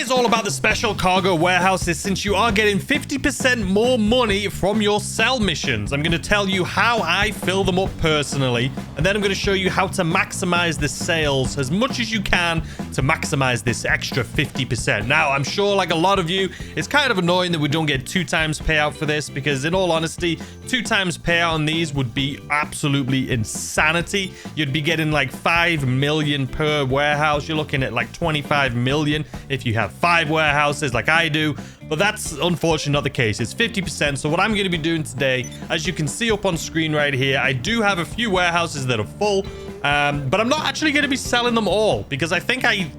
is all about the special cargo warehouses, since you are getting 50% more money from your sell missions. I'm going to tell you how I fill them up personally, and then I'm going to show you how to maximize the sales as much as you can to maximize this extra 50%. Now, I'm sure like a lot of you, it's kind of annoying that we don't get 2 times payout for this, because in all honesty, 2 times payout on these would be absolutely insanity. You'd be getting like 5 million per warehouse. You're looking at like 25 million if you have 5 warehouses like I do, but that's unfortunately not the case. It's 50%. So what I'm going to be doing today, as you can see up on screen right here, I do have a few warehouses that are full, but I'm not actually going to be selling them all, because I think I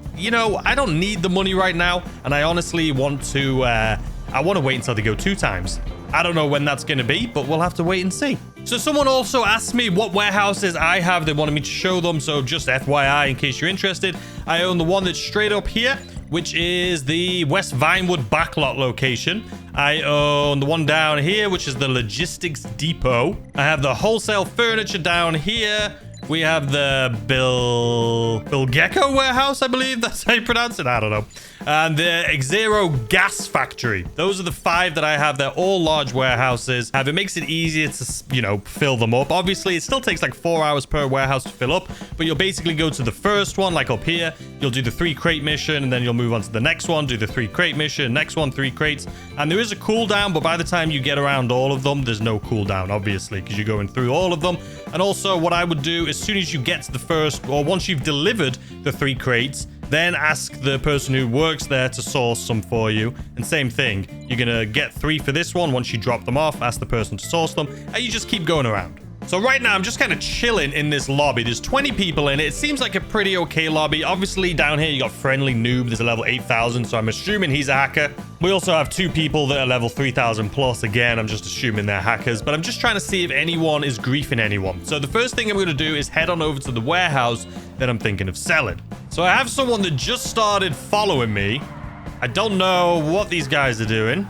don't need the money right now, and I honestly want to I want to wait until they go 2 times. I don't know when that's going to be, but we'll have to wait and see. So someone also asked me what warehouses I have. They wanted me to show them. So just FYI, in case you're interested, I own the one that's straight up here, which is the West Vinewood backlot location. I own the one down here, which is the logistics depot. I have the wholesale furniture down here. We have the Bill Gecko warehouse, I believe that's how you pronounce it. I don't know. And the Xero gas factory. Those are the 5 that I have. They're all large warehouses. It makes it easier to, fill them up. Obviously, it still takes like 4 hours per warehouse to fill up, but you'll basically go to the first one, like up here. You'll do the 3 crate mission, and then you'll move on to the next one, do the 3 crate mission, next one, 3 crates. And there is a cooldown, but by the time you get around all of them, there's no cooldown, obviously, because you're going through all of them. And also, what I would do, as soon as you get to the first, or once you've delivered the 3 crates, then ask the person who works there to source some for you. And same thing, you're gonna get 3 for this one. Once you drop them off, ask the person to source them, and you just keep going around. So right now, I'm just kind of chilling in this lobby. There's 20 people in it. It seems like a pretty okay lobby. Obviously, down here, you got Friendly Noob. There's a level 8,000, so I'm assuming he's a hacker. We also have 2 people that are level 3,000 plus. Again, I'm just assuming they're hackers, but I'm just trying to see if anyone is griefing anyone. So the first thing I'm going to do is head on over to the warehouse that I'm thinking of selling. So I have someone that just started following me. I don't know what these guys are doing.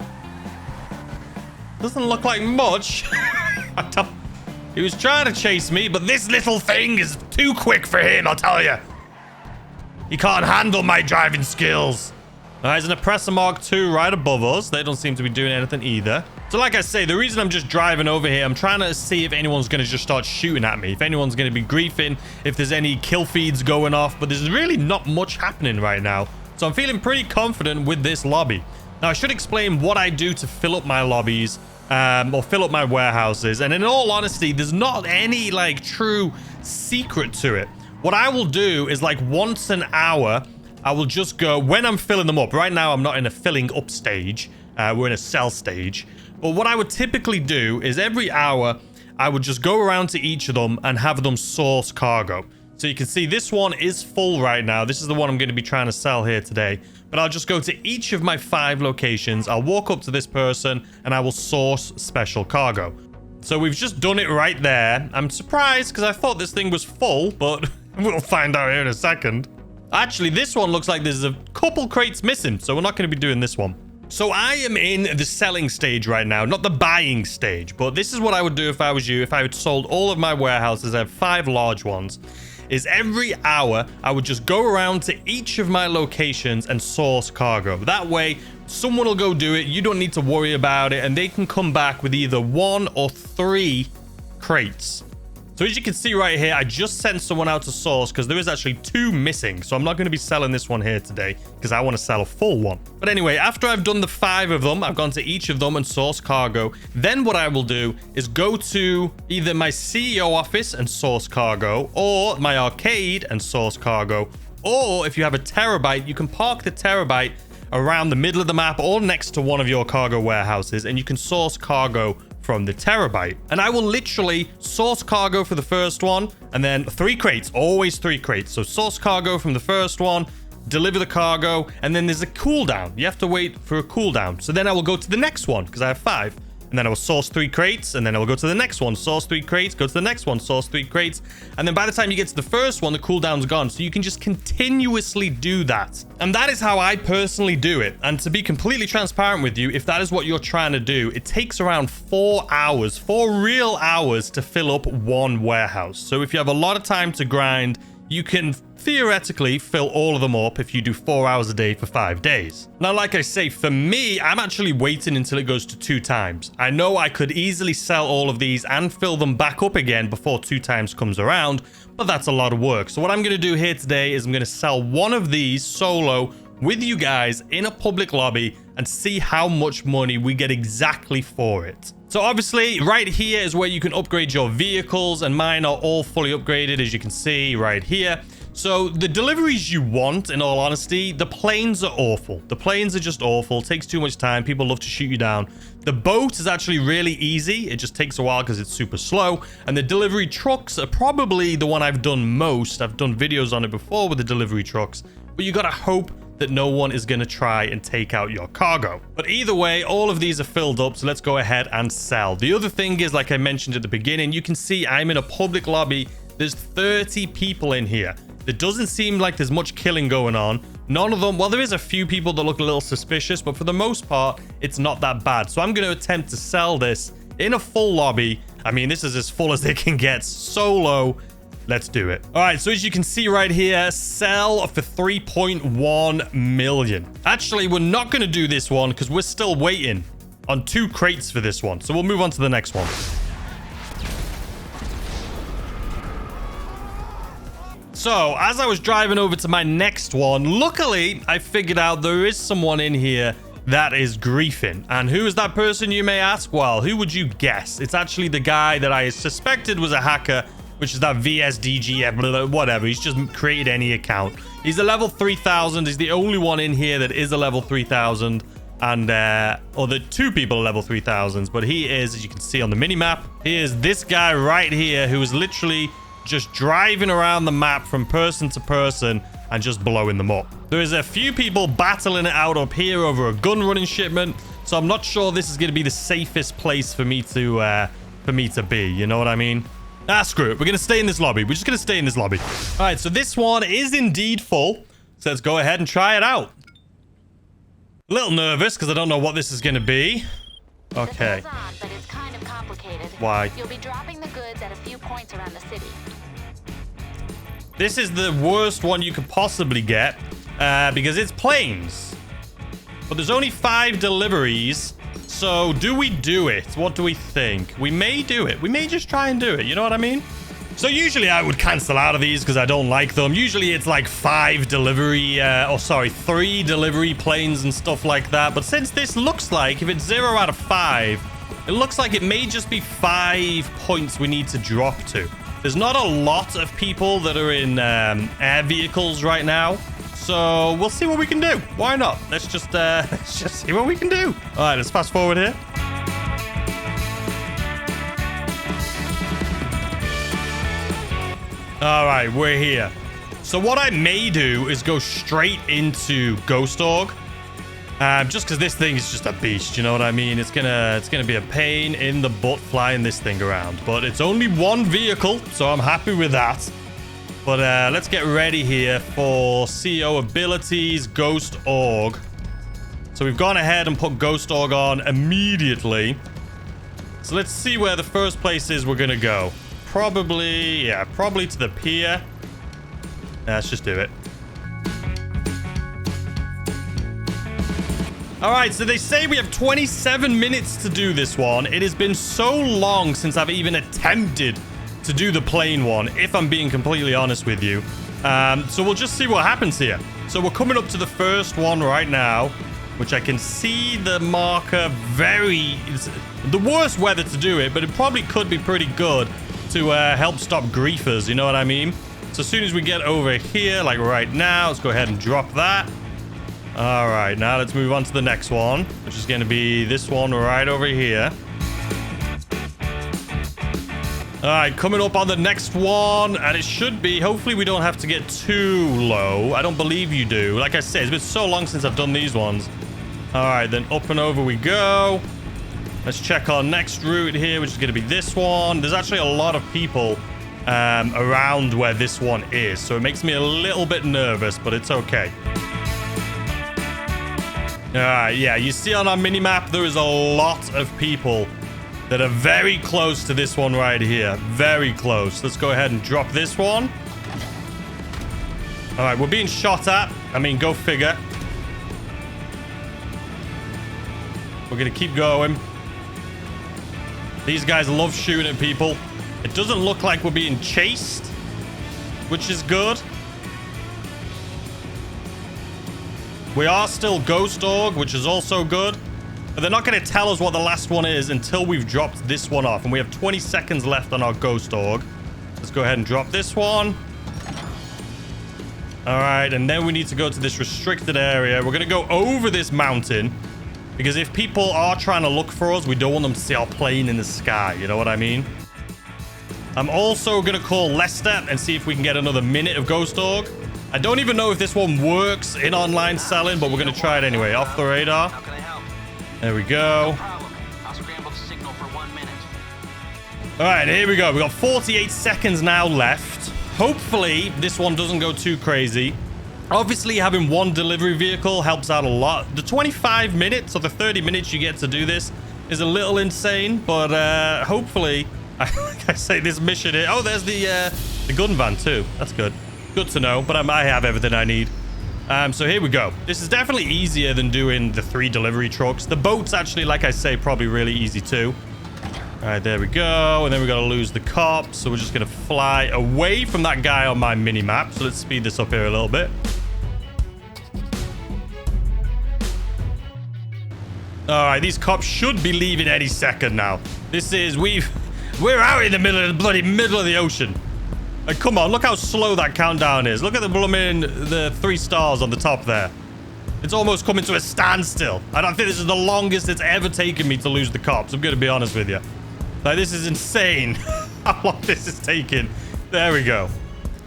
Doesn't look like much. He was trying to chase me, but this little thing is too quick for him, I'll tell you. He can't handle my driving skills. There's an Oppressor Mark II right above us. They don't seem to be doing anything either. So like I say, the reason I'm just driving over here, I'm trying to see if anyone's going to just start shooting at me. If anyone's going to be griefing, if there's any kill feeds going off. But there's really not much happening right now. So I'm feeling pretty confident with this lobby. Now, I should explain what I do to fill up my lobbies. Or fill up my warehouses. And in all honesty, there's not any like true secret to it. What I will do is like once an hour, I will just go when I'm filling them up. Right now, I'm not in a filling up stage. We're in a sell stage. But what I would typically do is every hour, I would just go around to each of them and have them source cargo. So you can see this one is full right now. This is the one I'm going to be trying to sell here today. But I'll just go to each of my 5 locations. I'll walk up to this person and I will source special cargo. So we've just done it right there. I'm surprised because I thought this thing was full, but we'll find out here in a second. Actually, this one looks like there's a couple crates missing, so we're not going to be doing this one. So I am in the selling stage right now, not the buying stage, but this is what I would do if I was you. If I had sold all of my warehouses, I have 5 large ones, is every hour I would just go around to each of my locations and source cargo. That way, someone will go do it. You don't need to worry about it, and they can come back with either 1 or 3 crates. So as you can see right here, I just sent someone out to source because there is actually 2 missing. So I'm not going to be selling this one here today because I want to sell a full one. But anyway, after I've done the 5 of them, I've gone to each of them and sourced cargo. Then what I will do is go to either my CEO office and source cargo, or my arcade and source cargo. Or if you have a terabyte, you can park the terabyte around the middle of the map or next to one of your cargo warehouses, and you can source cargo from the terabyte. And I will literally source cargo for the first one, and then 3 crates, always 3 crates. So source cargo from the first one, deliver the cargo, and then there's a cooldown. You have to wait for a cooldown. So then I will go to the next one because I have 5. And then I will source 3 crates, and then I will go to the next one, source 3 crates, go to the next one, source 3 crates. And then by the time you get to the first one, the cooldown's gone. So you can just continuously do that. And that is how I personally do it. And to be completely transparent with you, if that is what you're trying to do, it takes around 4 hours, 4 real hours to fill up one warehouse. So if you have a lot of time to grind, you can theoretically fill all of them up if you do 4 hours a day for 5 days. Now, like I say, for me, I'm actually waiting until it goes to 2 times. I know I could easily sell all of these and fill them back up again before 2 times comes around, but that's a lot of work. So what I'm going to do here today is I'm going to sell one of these solo with you guys in a public lobby and see how much money we get exactly for it. So obviously right here is where you can upgrade your vehicles, and mine are all fully upgraded, as you can see right here. So the deliveries you want, in all honesty, the planes are awful. The planes are just awful. It takes too much time. People love to shoot you down. The boat is actually really easy. It just takes a while because it's super slow. And the delivery trucks are probably the one I've done most. I've done videos on it before with the delivery trucks, but you gotta hope that no one is going to try and take out your cargo. But either way, all of these are filled up, so let's go ahead and sell. The other thing is, like I mentioned at the beginning, you can see I'm in a public lobby. There's 30 people in here. It doesn't seem like there's much killing going on. None of them, well, there is a few people that look a little suspicious, but for the most part, it's not that bad. So I'm going to attempt to sell this in a full lobby. I mean, this is as full as they can get, solo. Let's do it. All right, so as you can see right here, sell for 3.1 million. Actually, we're not going to do this one because we're still waiting on 2 crates for this one. So we'll move on to the next one. So as I was driving over to my next one, luckily, I figured out there is someone in here that is griefing. And who is that person, you may ask? Well, who would you guess? It's actually the guy that I suspected was a hacker, which is that VSDG, whatever. He's just created any account. He's a level 3000. He's the only one in here that is a level 3000. And, or the 2 people are level 3000s. But he is, as you can see on the minimap, he is this guy right here who is literally just driving around the map from person to person and just blowing them up. There is a few people battling it out up here over a gun running shipment. So I'm not sure this is going to be the safest place for me to be. You know what I mean? Ah, screw it. We're going to stay in this lobby. We're just going to stay in this lobby. All right, so this one is indeed full. So let's go ahead and try it out. A little nervous because I don't know what this is going to be. Okay. This goes on, but it's kind of complicated. Why? You'll be dropping the goods at a few points around the city. This is the worst one you could possibly get because it's planes. But there's only 5 deliveries. So do we do it? What do we think? We may do it. We may just try and do it. You know what I mean? So usually I would cancel out of these because I don't like them. Usually it's like 3 delivery planes and stuff like that. But since this looks like, if it's 0 out of 5, it looks like it may just be 5 points we need to drop to. There's not a lot of people that are in air vehicles right now. So we'll see what we can do. Why not? Let's just see what we can do. All right, let's fast forward here. All right, we're here. So what I may do is go straight into Ghost Org. Just because this thing is just a beast, you know what I mean? It's gonna be a pain in the butt flying this thing around. But it's only 1 vehicle, so I'm happy with that. But let's get ready here for CEO abilities, Ghost Org. So we've gone ahead and put Ghost Org on immediately. So let's see where the first place is we're going to go. Probably to the pier. Let's just do it. All right, so they say we have 27 minutes to do this one. It has been so long since I've even attempted to do the plane one, if I'm being completely honest with you. So we'll just see what happens here. So we're coming up to the first one right now, which I can see the marker it's the worst weather to do it, but it probably could be pretty good to help stop griefers, you know what I mean? So as soon as we get over here, like right now, let's go ahead and drop that. All right, now let's move on to the next one, which is going to be this one right over here. All right, coming up on the next one, and it should be, hopefully we don't have to get too low. I don't believe you do. Like I said, it's been so long since I've done these ones. All right, then up and over we go. Let's check our next route here, which is going to be this one. There's actually a lot of people around where this one is, so it makes me a little bit nervous, but it's okay. All right, yeah, you see on our minimap, there is a lot of people that are very close to this one right here. Very close. Let's go ahead and drop this one. All right, we're being shot at. I mean, go figure. We're going to keep going. These guys love shooting at people. It doesn't look like we're being chased, which is good. We are still Ghost Org, which is also good. But they're not going to tell us what the last one is until we've dropped this one off. And we have 20 seconds left on our Ghost Org. Let's go ahead and drop this one. All right, and then we need to go to this restricted area. We're going to go over this mountain. Because if people are trying to look for us, we don't want them to see our plane in the sky. You know what I mean? I'm also going to call Lester and see if we can get another minute of Ghost Org. I don't even know if this one works in online selling, but we're going to try it anyway. Off the radar. There we go. All right, here we go. We got 48 seconds now left. Hopefully, this one doesn't go too crazy. Obviously, having one delivery vehicle helps out a lot. The 25 minutes or the 30 minutes you get to do this is a little insane, but hopefully, like I say, this mission here. Oh, there's the gun van too. That's good. Good to know, but I have everything I need. So here we go. This is definitely easier than doing the 3 delivery trucks. The boat's actually, like I say, probably really easy too. All right, there we go. And then we got to lose the cops. So we're just going to fly away from that guy on my mini map. So let's speed this up here a little bit. All right, these cops should be leaving any second now. This is, we're out in the middle of the ocean. Like, come on, look how slow that countdown is. Look at the 3 stars on the top there. It's almost coming to a standstill. I don't think this is the longest it's ever taken me to lose the cops. I'm going to be honest with you. Like, this is insane how long this is taking. There we go.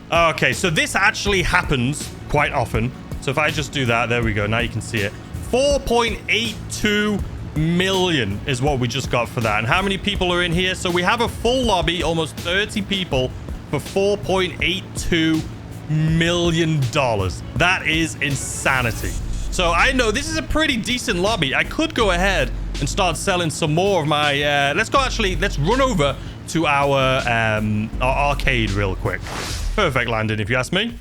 Okay, so this actually happens quite often. So if I just do that, there we go. Now you can see it. 4.82 million is what we just got for that. And how many people are in here? So we have a full lobby, almost 30 people for $4.82 million. That is insanity. So I know this is a pretty decent lobby. I could go ahead and start selling some more of my... let's run over to our arcade real quick. Perfect landing, if you ask me.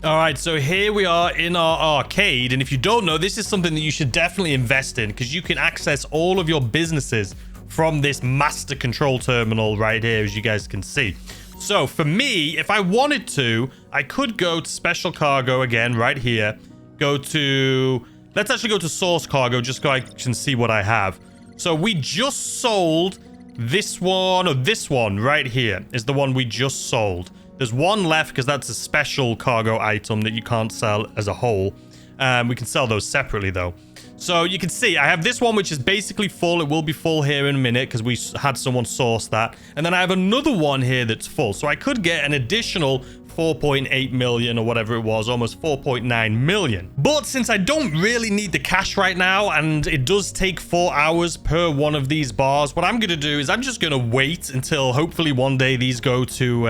All right, so here we are in our arcade. And if you don't know, this is something that you should definitely invest in because you can access all of your businesses from this master control terminal right here, as you guys can see. So for me, if I wanted to, I could go to special cargo again right here. Let's actually go to source cargo just so I can see what I have. So we just sold this one, or this one right here is the one we just sold. There's one left because that's a special cargo item that you can't sell as a whole. We can sell those separately though. So you can see I have this one, which is basically full. It will be full here in a minute because we had someone source that. And then I have another one here that's full. So I could get an additional 4.8 million or whatever it was, almost 4.9 million. But since I don't really need the cash right now, and it does take 4 hours per one of these bars, what I'm going to do is I'm just going to wait until hopefully one day these go to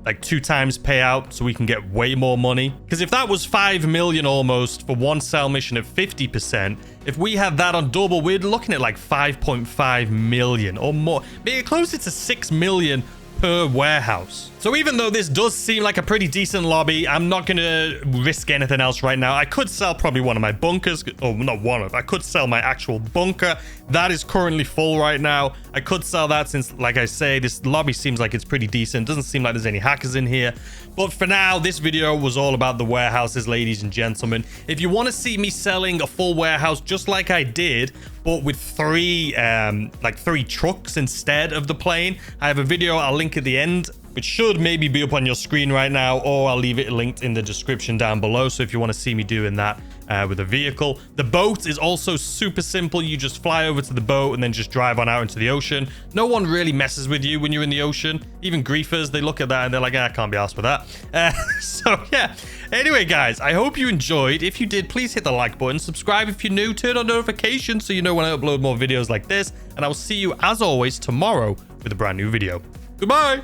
like 2 times payout so we can get way more money. Because if that was 5 million almost for one sell mission at 50%, if we had that on double, we're looking at like 5.5 million or more, maybe closer to 6 million per warehouse. So even though this does seem like a pretty decent lobby, I'm not going to risk anything else right now. I could sell probably one of my bunkers. Oh, not one of. I could sell my actual bunker. That is currently full right now. I could sell that since, like I say, this lobby seems like it's pretty decent. Doesn't seem like there's any hackers in here. But for now, this video was all about the warehouses, ladies and gentlemen. If you want to see me selling a full warehouse just like I did, but with 3 trucks instead of the plane, I have a video I'll link at the end, which should maybe be up on your screen right now, or I'll leave it linked in the description down below. So if you want to see me doing that with a vehicle. The boat is also super simple. You just fly over to the boat and then just drive on out into the ocean. No one really messes with you when you're in the ocean. Even griefers, they look at that and they're like, I can't be arsed with that. So yeah. Anyway, guys, I hope you enjoyed. If you did, please hit the like button. Subscribe if you're new. Turn on notifications so you know when I upload more videos like this. And I will see you, as always, tomorrow with a brand new video. Goodbye.